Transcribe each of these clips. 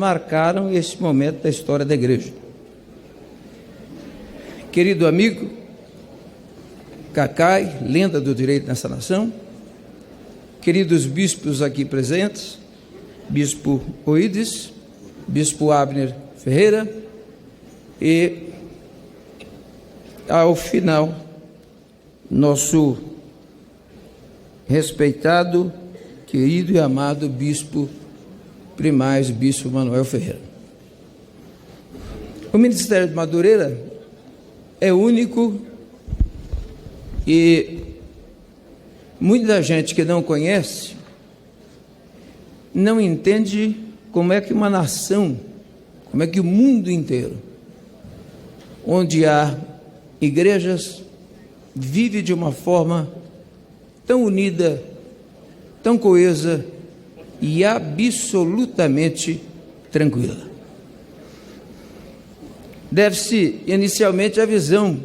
marcaram esse momento da história da igreja. Querido amigo Cacai, lenda do direito nessa nação, queridos bispos aqui presentes, bispo Oídes, bispo Abner Ferreira e, ao final, nosso respeitado, querido e amado bispo primaz, bispo Manuel Ferreira. O Ministério de Madureira é único e muita gente que não conhece não entende como é que uma nação, como é que o mundo inteiro, onde há igrejas, vive de uma forma tão unida, tão coesa e absolutamente tranquila. Deve-se inicialmente à visão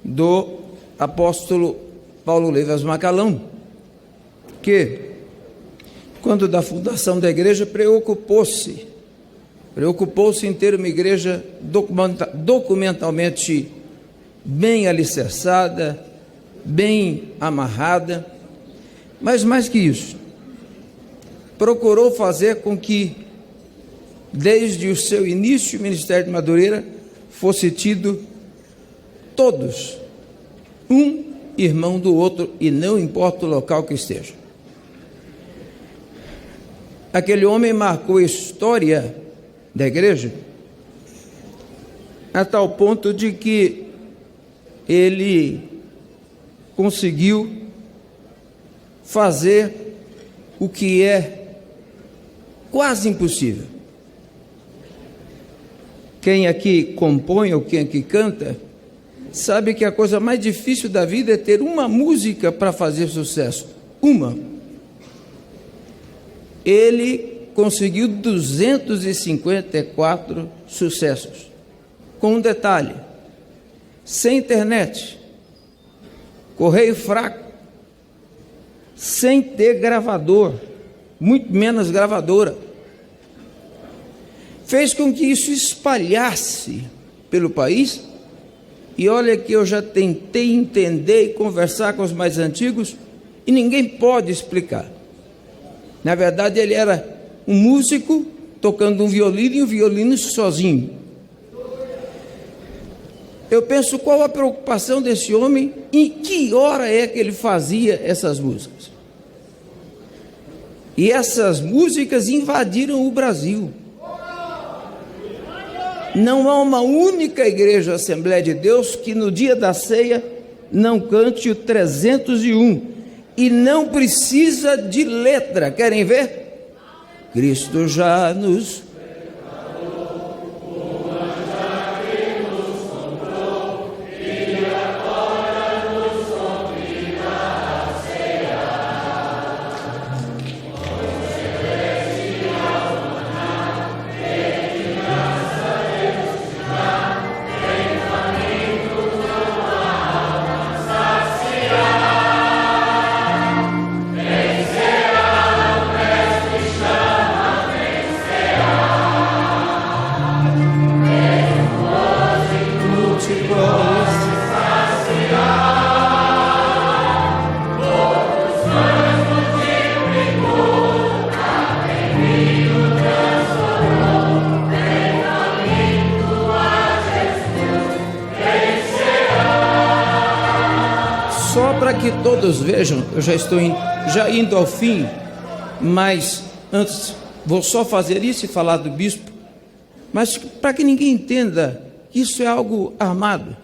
do apóstolo Paulo Leivas Macalão, que, quando da fundação da igreja, preocupou-se em ter uma igreja documentalmente bem alicerçada, bem amarrada, mas mais que isso, procurou fazer com que, desde o seu início, o Ministério de Madureira fosse tido todos, um irmão do outro, e não importa o local que esteja. Aquele homem marcou a história da igreja a tal ponto de que ele conseguiu fazer o que é quase impossível. Quem aqui compõe ou quem aqui canta sabe que a coisa mais difícil da vida é ter uma música para fazer sucesso. Uma. Ele conseguiu 254 sucessos. Com um detalhe: sem internet, correio fraco, sem ter gravador, muito menos gravadora. Fez com que isso espalhasse pelo país, e olha que eu já tentei entender e conversar com os mais antigos, e ninguém pode explicar. Na verdade, ele era um músico tocando um violino e um violino sozinho. Eu penso, qual a preocupação desse homem, em que hora é que ele fazia essas músicas? E essas músicas invadiram o Brasil. Não há uma única igreja Assembleia de Deus que no dia da ceia não cante o 301. E não precisa de letra. Querem ver? Cristo já nos que todos vejam. Eu já estou indo ao fim, mas antes vou só fazer isso e falar do bispo, mas para que ninguém entenda que isso é algo armado.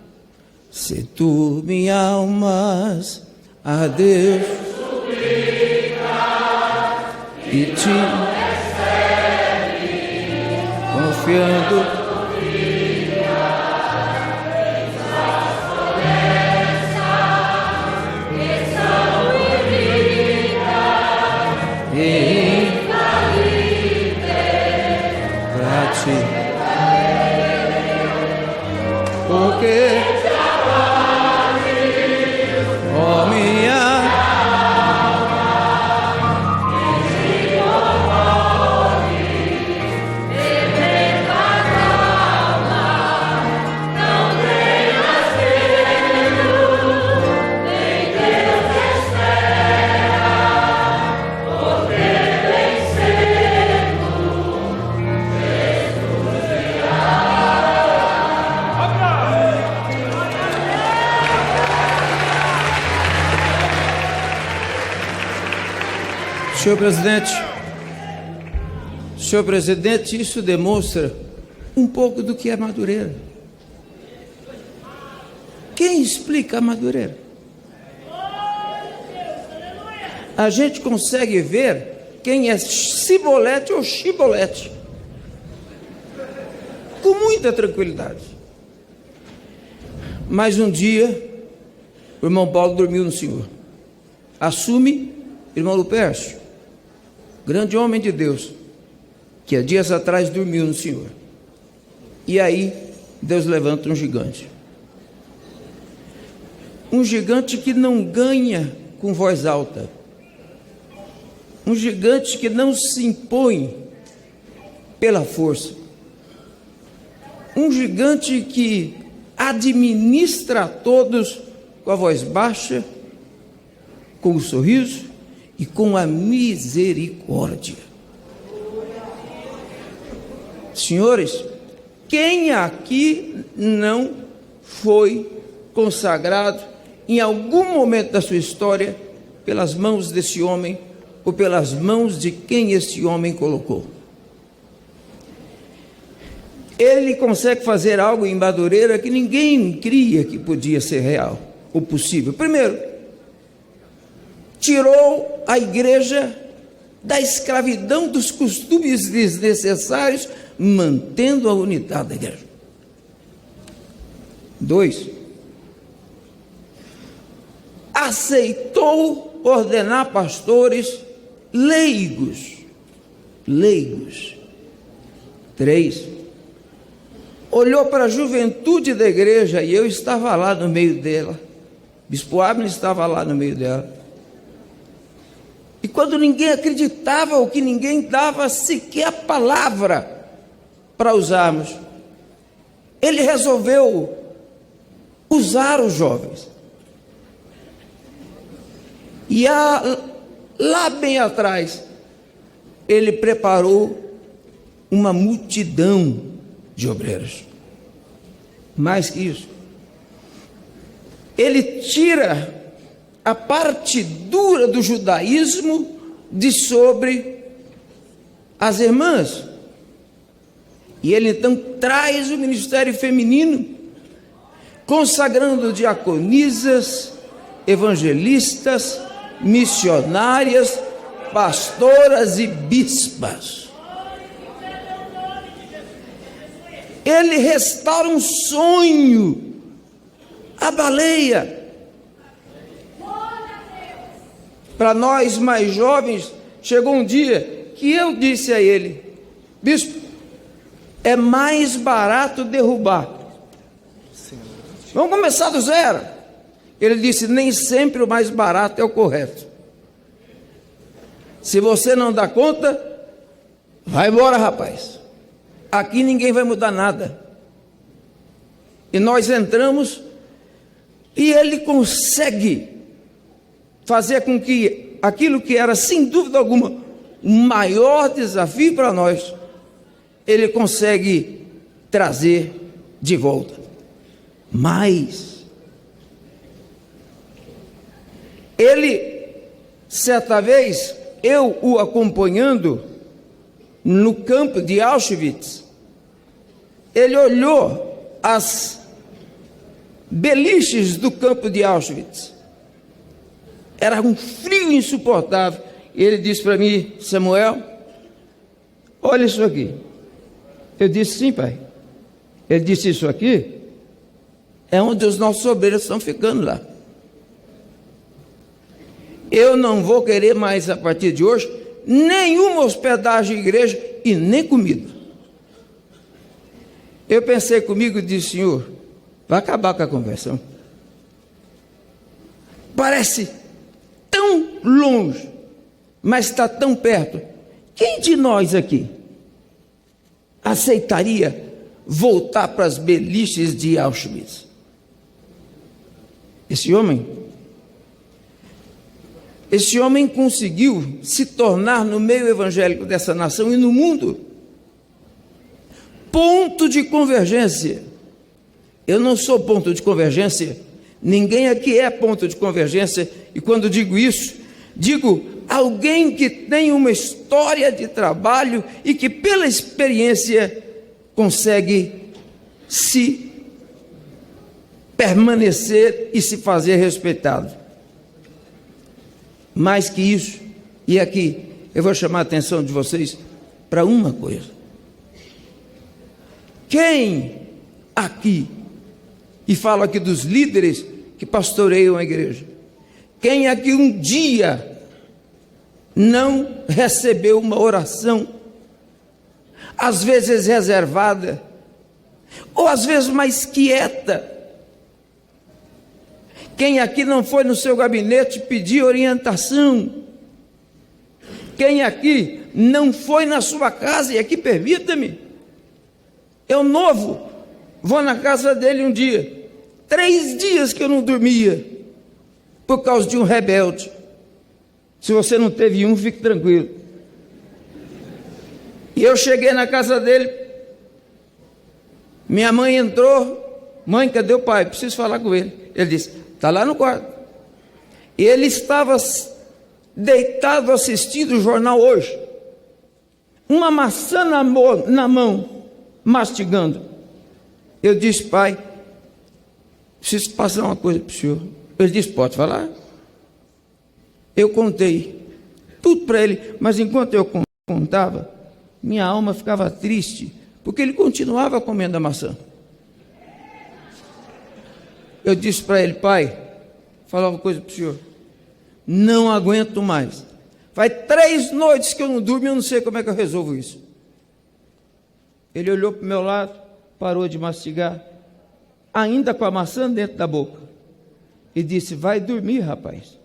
Se tu me amas a Deus e te confiando porque ó minha alma Senhor presidente, isso demonstra um pouco do que é Madureira. Quem explica a Madureira? A gente consegue ver quem é Cibolete ou Chibolete com muita tranquilidade. Mas um dia o irmão Paulo dormiu no Senhor. Assume irmão Lupércio, grande homem de Deus, que há dias atrás dormiu no Senhor. E aí Deus levanta um gigante. Um gigante que não ganha com voz alta. Um gigante que não se impõe pela força. Um gigante que administra a todos com a voz baixa, com o sorriso e com a misericórdia. Senhores, quem aqui não foi consagrado em algum momento da sua história pelas mãos desse homem ou pelas mãos de quem esse homem colocou? Ele consegue fazer algo em Madureira que ninguém cria que podia ser real ou possível. Primeiro, tirou a igreja da escravidão dos costumes desnecessários, mantendo a unidade da igreja. 2, aceitou ordenar pastores leigos. 3, olhou para a juventude da igreja, e eu estava lá no meio dela, Bispo Abner estava lá no meio dela, e quando ninguém acreditava, ou que ninguém dava sequer a palavra para usarmos, ele resolveu usar os jovens. E lá bem atrás, ele preparou uma multidão de obreiros. Mais que isso, ele tira a parte dura do judaísmo de sobre as irmãs. E ele então traz o ministério feminino, consagrando diaconisas, evangelistas, missionárias, pastoras e bispas. Ele restaura um sonho, a baleia. Para nós mais jovens, chegou um dia que eu disse a ele: bispo, é mais barato derrubar. Vamos começar do zero. Ele disse: nem sempre o mais barato é o correto. Se você não dá conta, vai embora, rapaz. Aqui ninguém vai mudar nada. E nós entramos, e ele consegue fazer com que aquilo que era, sem dúvida alguma, o maior desafio para nós, ele consegue trazer de volta. Mas ele, certa vez, eu o acompanhando no campo de Auschwitz, ele olhou as beliches do campo de Auschwitz. Era um frio insuportável. E ele disse para mim: Samuel, olha isso aqui. Eu disse: sim, pai. Ele disse: isso aqui é onde os nossos obreiros estão ficando lá. Eu não vou querer mais, a partir de hoje, nenhuma hospedagem em igreja e nem comida. Eu pensei comigo e disse: Senhor, vai acabar com a conversão. Parece tão longe, mas está tão perto. Quem de nós aqui aceitaria voltar para as beliches de Auschwitz? Esse homem conseguiu se tornar, no meio evangélico dessa nação e no mundo, ponto de convergência. Eu não sou ponto de convergência, ninguém aqui é ponto de convergência, e quando digo isso, digo alguém que tem uma história de trabalho e que pela experiência consegue se permanecer e se fazer respeitado. Mais que isso, e aqui eu vou chamar a atenção de vocês para uma coisa. Quem aqui, e falo aqui dos líderes que pastoreiam a igreja, quem aqui um dia não recebeu uma oração, às vezes reservada, ou às vezes mais quieta? Quem aqui não foi no seu gabinete pedir orientação? Quem aqui não foi na sua casa? E aqui permita-me, eu novo, vou na casa dele um dia, 3 dias que eu não dormia, por causa de um rebelde. Se você não teve um, fique tranquilo. E eu cheguei na casa dele, minha mãe entrou, mãe, cadê o pai? Preciso falar com ele. Ele disse, está lá no quarto. E ele estava deitado assistindo o jornal Hoje, uma maçã na mão, mastigando. Eu disse, pai, preciso passar uma coisa para o senhor. Ele disse, pode falar. Eu contei tudo para ele, mas enquanto eu contava, minha alma ficava triste, porque ele continuava comendo a maçã. Eu disse para ele, pai, falar uma coisa para o senhor, não aguento mais. Faz 3 noites que eu não durmo e eu não sei como é que eu resolvo isso. Ele olhou para o meu lado, parou de mastigar, ainda com a maçã dentro da boca, e disse, vai dormir, rapaz.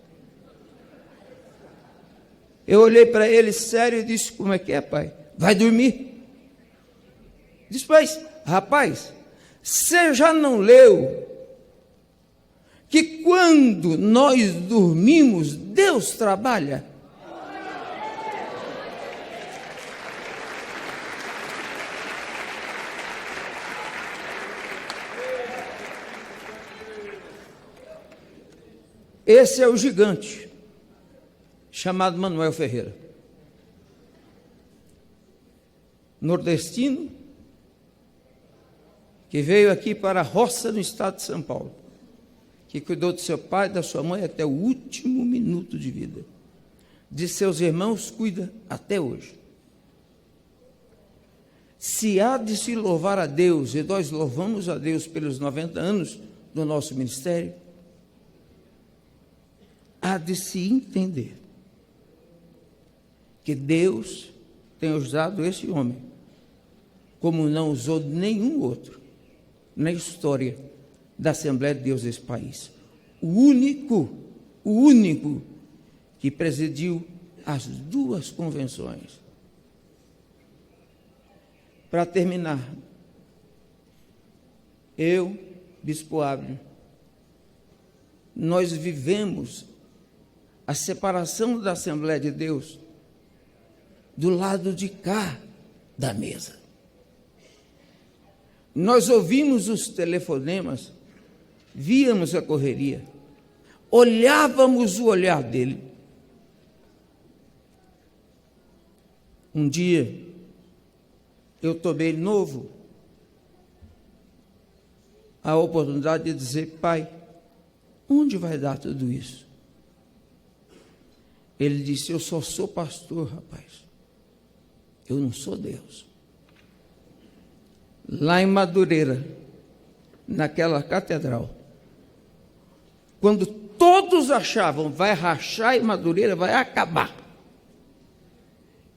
Eu olhei para ele sério e disse, como é que é, pai? Vai dormir. Disse, mas, rapaz, você já não leu que quando nós dormimos, Deus trabalha? Esse é o gigante, chamado Manuel Ferreira. Nordestino, que veio aqui para a roça no estado de São Paulo, que cuidou de seu pai e da sua mãe até o último minuto de vida. De seus irmãos, cuida até hoje. Se há de se louvar a Deus, e nós louvamos a Deus pelos 90 anos do nosso ministério, há de se entender que Deus tem usado esse homem como não usou nenhum outro na história da Assembleia de Deus desse país. O único que presidiu as 2 convenções. Para terminar, eu, Bispo Abner, nós vivemos a separação da Assembleia de Deus do lado de cá da mesa. Nós ouvimos os telefonemas, víamos a correria, olhávamos o olhar dele. Um dia, eu tomei novo a oportunidade de dizer, pai, onde vai dar tudo isso? Ele disse, eu só sou pastor, rapaz. Eu não sou Deus. Lá em Madureira, naquela catedral, quando todos achavam, vai rachar e Madureira vai acabar,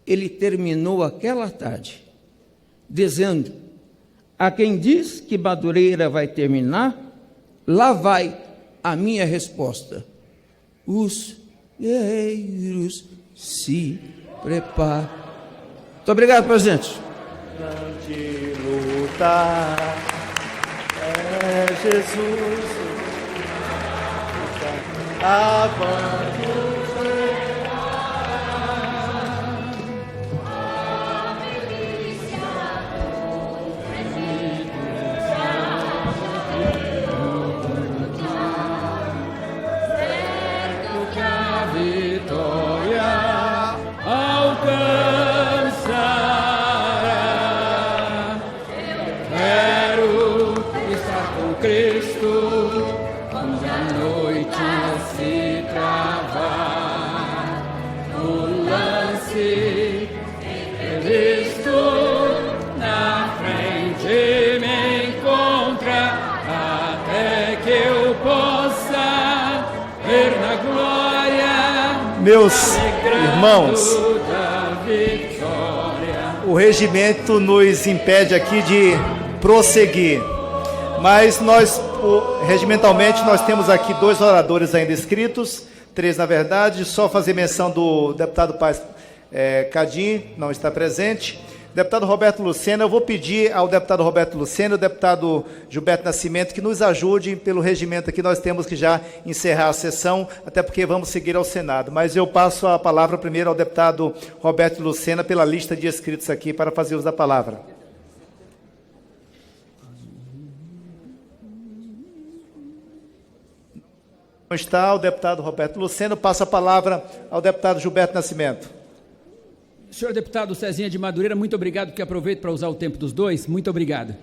ele terminou aquela tarde, dizendo, a quem diz que Madureira vai terminar, lá vai a minha resposta. Os guerreiros se preparam. Muito obrigado, presidente. Grande luta é Jesus. Avante. Vitória Meus irmãos, o regimento nos impede aqui de prosseguir, mas regimentalmente, nós temos aqui 2 oradores ainda inscritos, 3 na verdade, só fazer menção do deputado Paz Cadim, não está presente. Deputado Roberto Lucena, eu vou pedir ao deputado Roberto Lucena e ao deputado Gilberto Nascimento que nos ajudem pelo regimento aqui, nós temos que já encerrar a sessão, até porque vamos seguir ao Senado. Mas eu passo a palavra primeiro ao deputado Roberto Lucena pela lista de inscritos aqui para fazer uso da palavra. Não está o deputado Roberto Lucena, passo a palavra ao deputado Gilberto Nascimento. Senhor deputado Cezinha de Madureira, muito obrigado, que aproveito para usar o tempo dos dois. Muito obrigado.